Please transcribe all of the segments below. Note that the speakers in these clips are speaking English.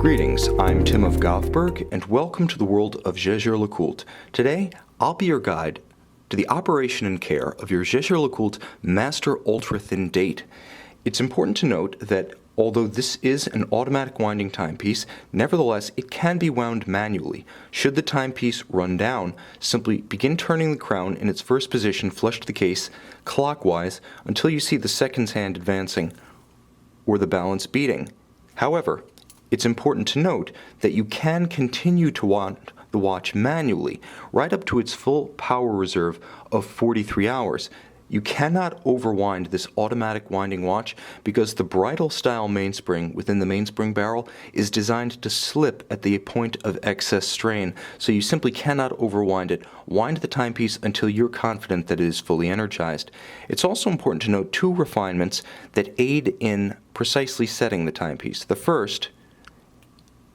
Greetings, I'm Tim of Govberg, and welcome to the world of Jaeger-LeCoultre. Today, I'll be your guide to the operation and care of your Jaeger-LeCoultre Master Ultra-Thin Date. It's important to note that although this is an automatic winding timepiece, nevertheless it can be wound manually. Should the timepiece run down, simply begin turning the crown in its first position flush to the case, clockwise, until you see the seconds hand advancing, or the balance beating. However, it's important to note that you can continue to wind the watch manually, right up to its full power reserve of 43 hours. You cannot overwind this automatic winding watch because the bridle style mainspring within the mainspring barrel is designed to slip at the point of excess strain, so you simply cannot overwind it. Wind the timepiece until you're confident that it is fully energized. It's also important to note two refinements that aid in precisely setting the timepiece. The first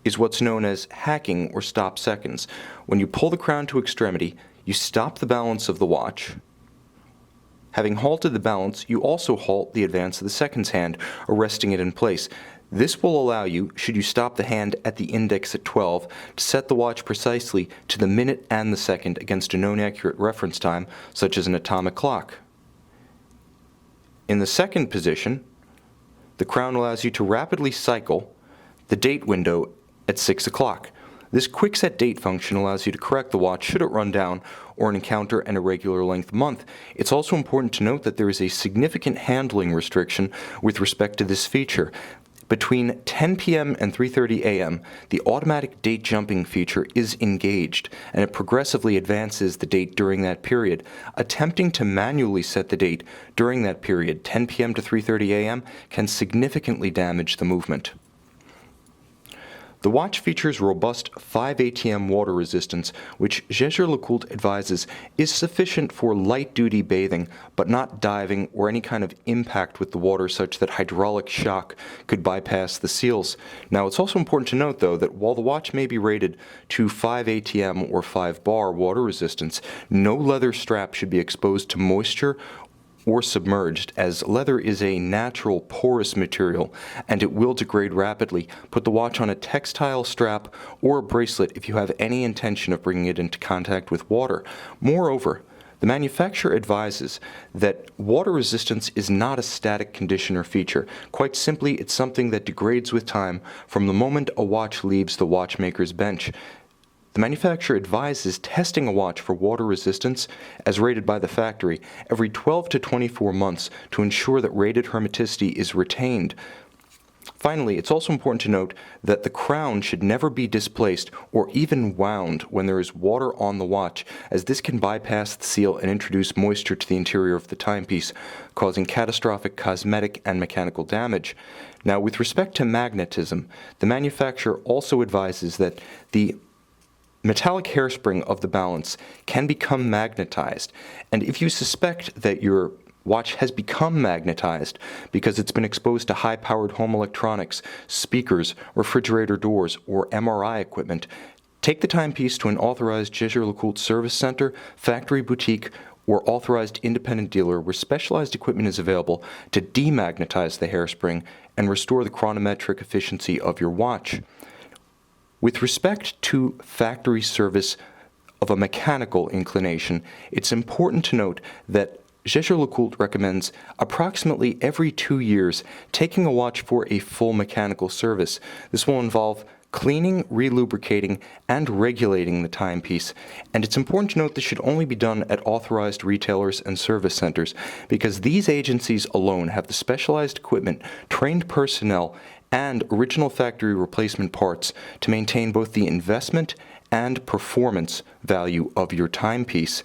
is what's known as hacking or stop seconds. When you pull the crown to extremity, you stop the balance of the watch. Having halted the balance, you also halt the advance of the seconds hand, arresting it in place. This will allow you, should you stop the hand at the index at 12, to set the watch precisely to the minute and the second against a known accurate reference time, such as an atomic clock. In the second position, the crown allows you to rapidly cycle the date window at 6 o'clock. This quick set date function allows you to correct the watch should it run down or encounter an irregular length month. It's also important to note that there is a significant handling restriction with respect to this feature. Between 10 p.m. and 3:30 a.m., the automatic date jumping feature is engaged, and it progressively advances the date during that period. Attempting to manually set the date during that period, 10 p.m. to 3:30 a.m., can significantly damage the movement. The watch features robust 5 ATM water resistance, which Jaeger-LeCoultre advises is sufficient for light-duty bathing, but not diving or any kind of impact with the water such that hydraulic shock could bypass the seals. Now, it's also important to note, though, that while the watch may be rated to 5 ATM or 5 bar water resistance, no leather strap should be exposed to moisture or submerged, as leather is a natural porous material and it will degrade rapidly. Put the watch on a textile strap or a bracelet if you have any intention of bringing it into contact with water. Moreover, the manufacturer advises that water resistance is not a static condition or feature. Quite simply, it's something that degrades with time from the moment a watch leaves the watchmaker's bench. The manufacturer advises testing a watch for water resistance, as rated by the factory, every 12 to 24 months to ensure that rated hermeticity is retained. Finally, it's also important to note that the crown should never be displaced or even wound when there is water on the watch, as this can bypass the seal and introduce moisture to the interior of the timepiece, causing catastrophic cosmetic and mechanical damage. Now, with respect to magnetism, the manufacturer also advises that the metallic hairspring of the balance can become magnetized, and if you suspect that your watch has become magnetized because it's been exposed to high-powered home electronics, speakers, refrigerator doors, or MRI equipment, take the timepiece to an authorized Jaeger-LeCoultre service center, factory boutique, or authorized independent dealer where specialized equipment is available to demagnetize the hairspring and restore the chronometric efficiency of your watch. With respect to factory service of a mechanical inclination, it's important to note that Jaeger-LeCoultre recommends approximately every 2 years taking a watch for a full mechanical service. This will involve cleaning, relubricating, and regulating the timepiece. And it's important to note this should only be done at authorized retailers and service centers, because these agencies alone have the specialized equipment, trained personnel, and original factory replacement parts to maintain both the investment and performance value of your timepiece.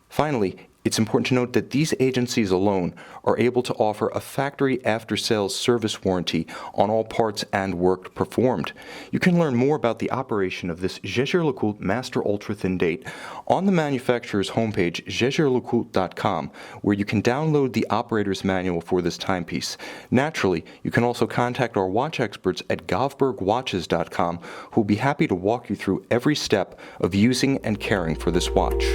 Finally, it's important to note that these agencies alone are able to offer a factory after-sales service warranty on all parts and work performed. You can learn more about the operation of this Jaeger-LeCoultre Master Ultra-Thin Date on the manufacturer's homepage, Jaeger-LeCoultre.com, where you can download the operator's manual for this timepiece. Naturally, you can also contact our watch experts at GovbergWatches.com, who will be happy to walk you through every step of using and caring for this watch.